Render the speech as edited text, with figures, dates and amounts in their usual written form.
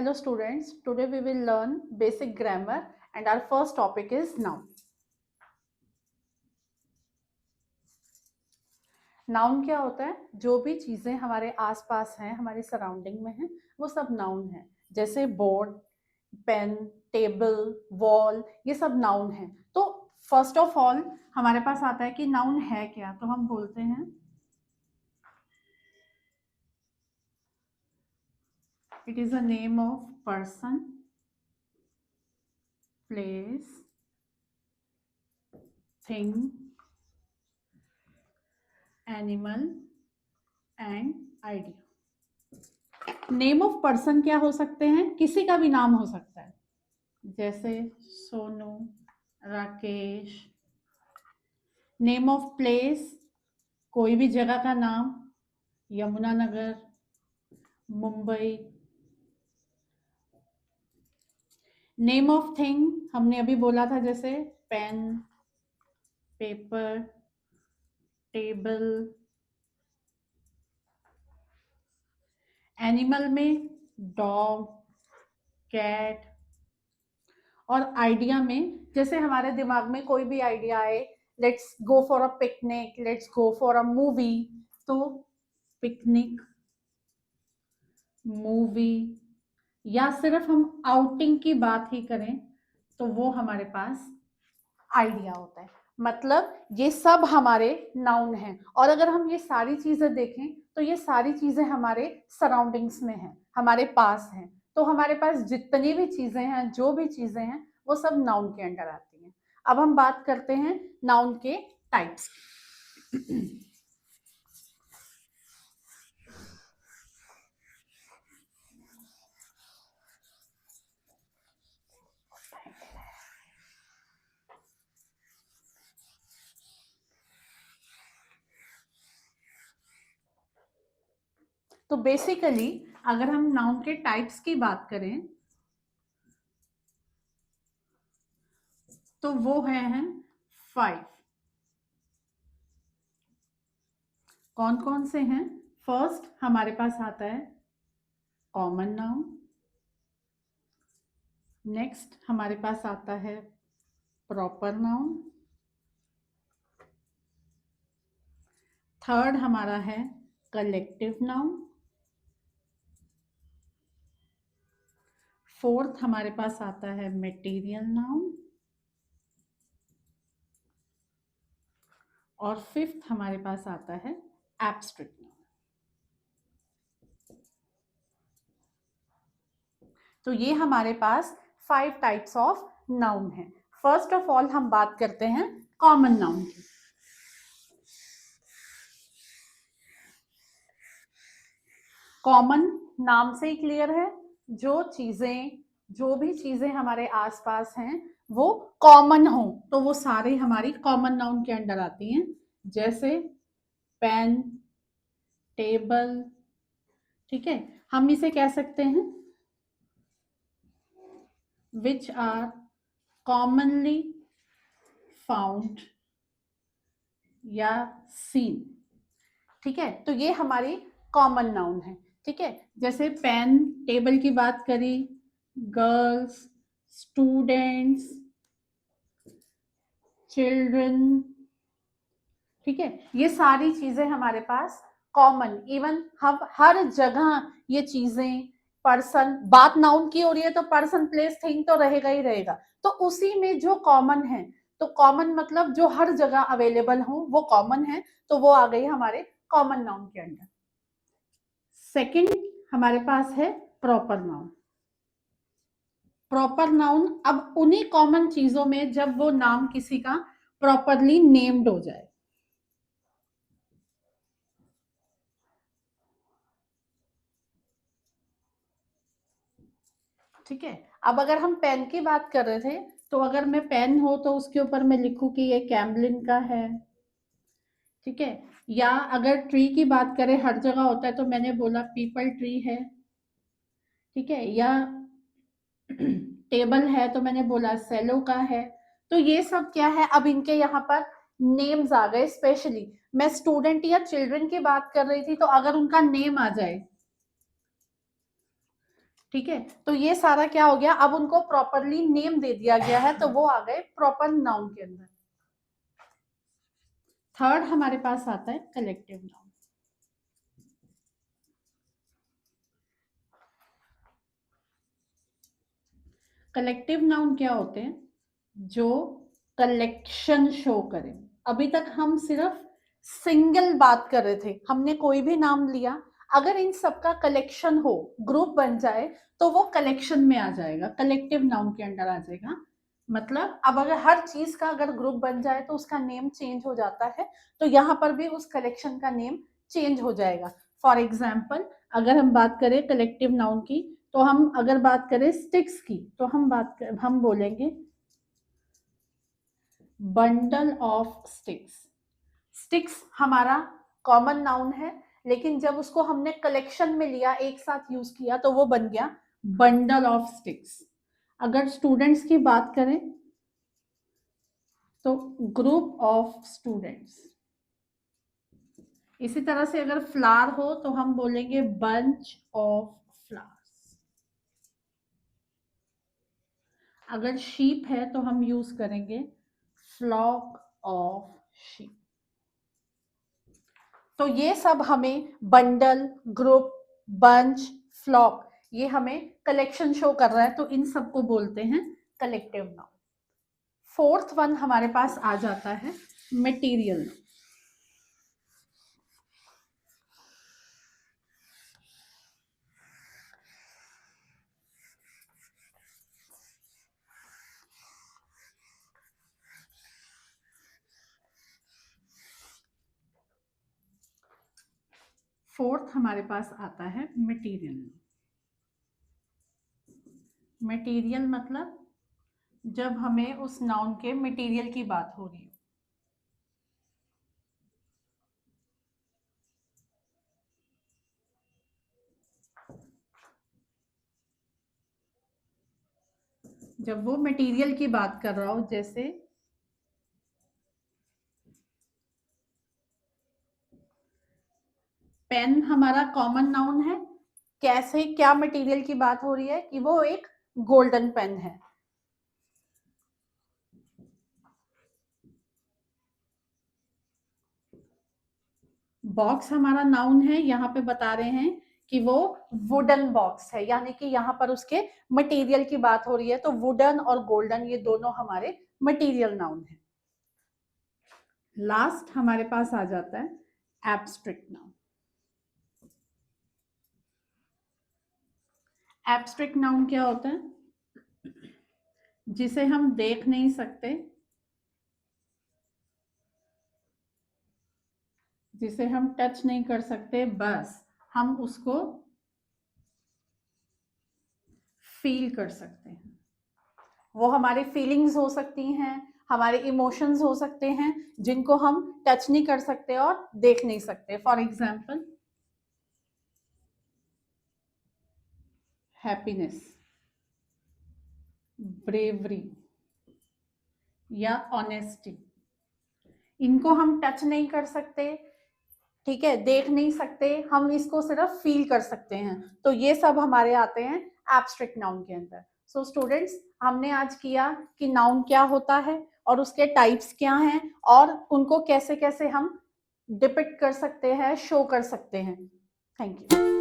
Hello students, today we will learn basic grammar and our first topic is noun. Noun क्या होता है? जो भी चीजें हमारे आसपास हैं, हमारी सराउंडिंग में हैं, वो सब नाउन है। जैसे बोर्ड, पेन, टेबल, वॉल, ये सब नाउन है। तो फर्स्ट ऑफ ऑल हमारे पास आता है कि नाउन है क्या, तो हम बोलते हैं it is a name of person, place, thing, animal and idea. Name of person क्या हो सकते हैं? किसी का भी नाम हो सकता है, जैसे Sonu, Rakesh. Name of place, कोई भी जगह का नाम, Yamunanagar, Mumbai. Name of thing हमने अभी बोला था, जैसे पेन, पेपर, टेबल। एनिमल में डॉग, कैट। और आइडिया में जैसे हमारे दिमाग में कोई भी आइडिया आए, let's go for a picnic, let's go for a movie, तो पिकनिक, मूवी, या सिर्फ हम आउटिंग की बात ही करें तो वो हमारे पास आइडिया होता है। मतलब ये सब हमारे नाउन हैं। और अगर हम ये सारी चीजें देखें तो ये सारी चीजें हमारे सराउंडिंग्स में हैं, हमारे पास हैं। तो हमारे पास जितनी भी चीजें हैं, जो भी चीजें हैं, वो सब नाउन के अंडर आती हैं। अब हम बात करते हैं नाउन के टाइप्स। तो बेसिकली अगर हम नाउन के टाइप्स की बात करें तो वो हैं 5। कौन कौन से हैं? फर्स्ट हमारे पास आता है कॉमन नाउन। नेक्स्ट हमारे पास आता है प्रॉपर नाउन। थर्ड हमारा है कलेक्टिव नाउन। फोर्थ हमारे पास आता है मटेरियल नाउन। और फिफ्थ हमारे पास आता है एब्स्ट्रैक्ट नाउन। तो ये हमारे पास 5 टाइप्स ऑफ नाउन है। फर्स्ट ऑफ ऑल हम बात करते हैं कॉमन नाउन की। कॉमन नाम से ही क्लियर है, जो भी चीजें हमारे आसपास हैं वो कॉमन हो तो वो सारे हमारी कॉमन नाउन के अंडर आती हैं। जैसे पेन, टेबल, ठीक है। हम इसे कह सकते हैं विच आर कॉमनली फाउंड या सीन, ठीक है। तो ये हमारी कॉमन नाउन है, ठीक है। जैसे पेन, टेबल की बात करी, गर्ल्स, स्टूडेंट्स, चिल्ड्रन, ठीक है। ये सारी चीजें हमारे पास कॉमन, इवन हम हर जगह ये चीजें, पर्सन, बात नाउन की हो रही है तो पर्सन, प्लेस, थिंग तो रहेगा ही रहेगा। तो उसी में जो कॉमन है, तो कॉमन मतलब जो हर जगह अवेलेबल हो वो कॉमन है, तो वो आ गई हमारे कॉमन नाउन के अंडर। सेकंड हमारे पास है प्रॉपर नाउन। प्रॉपर नाउन अब उन्हीं कॉमन चीजों में जब वो नाम किसी का प्रॉपरली नेम्ड हो जाए, ठीक है। अब अगर हम पेन की बात कर रहे थे तो अगर मैं पेन हो तो उसके ऊपर मैं लिखूं कि ये कैमलिन का है, ठीक है। या अगर ट्री की बात करें, हर जगह होता है तो मैंने बोला पीपल ट्री है, ठीक है। या टेबल है तो मैंने बोला सेलो का है। तो ये सब क्या है, अब इनके यहाँ पर नेम्स आ गए। स्पेशली मैं स्टूडेंट या चिल्ड्रन की बात कर रही थी तो अगर उनका नेम आ जाए ठीक है, तो ये सारा क्या हो गया, अब उनको प्रॉपरली नेम दे दिया गया है, तो वो आ गए प्रॉपर नाउन के अंदर। थर्ड हमारे पास आता है कलेक्टिव नाउन। कलेक्टिव नाउन क्या होते हैं, जो कलेक्शन शो करें। अभी तक हम सिर्फ सिंगल बात कर रहे थे, हमने कोई भी नाम लिया, अगर इन सबका कलेक्शन हो, ग्रुप बन जाए, तो वो कलेक्शन में आ जाएगा, कलेक्टिव नाउन के अंडर आ जाएगा। मतलब अब अगर हर चीज का अगर ग्रुप बन जाए तो उसका नेम चेंज हो जाता है, तो यहाँ पर भी उस कलेक्शन का नेम चेंज हो जाएगा। फॉर एग्जाम्पल, अगर हम बात करें कलेक्टिव नाउन की, तो हम अगर बात करें स्टिक्स की, तो हम बोलेंगे बंडल ऑफ स्टिक्स। स्टिक्स हमारा कॉमन नाउन है, लेकिन जब उसको हमने कलेक्शन में लिया, एक साथ यूज किया, तो वो बन गया बंडल ऑफ स्टिक्स। अगर स्टूडेंट्स की बात करें तो ग्रुप ऑफ स्टूडेंट्स। इसी तरह से अगर फ्लावर हो तो हम बोलेंगे बंच ऑफ फ्लावर्स। अगर शीप है तो हम यूज करेंगे फ्लॉक ऑफ शीप। तो ये सब हमें बंडल, ग्रुप, बंच, फ्लॉक, ये हमें कलेक्शन शो कर रहा है, तो इन सबको बोलते हैं कलेक्टिव नाउन। फोर्थ वन हमारे पास आ जाता है मटेरियल। फोर्थ हमारे पास आता है मटेरियल। मटेरियल मतलब जब हमें उस नाउन के मटेरियल की बात हो रही हो। जब वो मटेरियल की बात कर रहा हो, जैसे पेन हमारा कॉमन नाउन है, कैसे क्या मटेरियल की बात हो रही है कि वो एक गोल्डन पेन है। बॉक्स हमारा नाउन है, यहाँ पे बता रहे हैं कि वो वुडन बॉक्स है, यानी कि यहाँ पर उसके मटेरियल की बात हो रही है, तो वुडन और गोल्डन ये दोनों हमारे मटेरियल नाउन है। लास्ट हमारे पास आ जाता है एब्स्ट्रैक्ट नाउन। एब्स्ट्रैक्ट नाउन क्या होता है, जिसे हम देख नहीं सकते, जिसे हम टच नहीं कर सकते, बस हम उसको फील कर सकते हैं। वो हमारी फीलिंग्स हो सकती हैं, हमारे इमोशंस हो सकते हैं, जिनको हम टच नहीं कर सकते और देख नहीं सकते। फॉर एग्जाम्पल, हैप्पीनेस, ब्रेवरी या ऑनेस्टी, इनको हम टच नहीं कर सकते, ठीक है, देख नहीं सकते, हम इसको सिर्फ फील कर सकते हैं, तो ये सब हमारे आते हैं एब्स्ट्रैक्ट नाउन के अंदर। सो स्टूडेंट्स, हमने आज किया कि नाउन क्या होता है और उसके टाइप्स क्या हैं और उनको कैसे कैसे हम डिपिक्ट कर सकते हैं, शो कर सकते हैं। Thank you.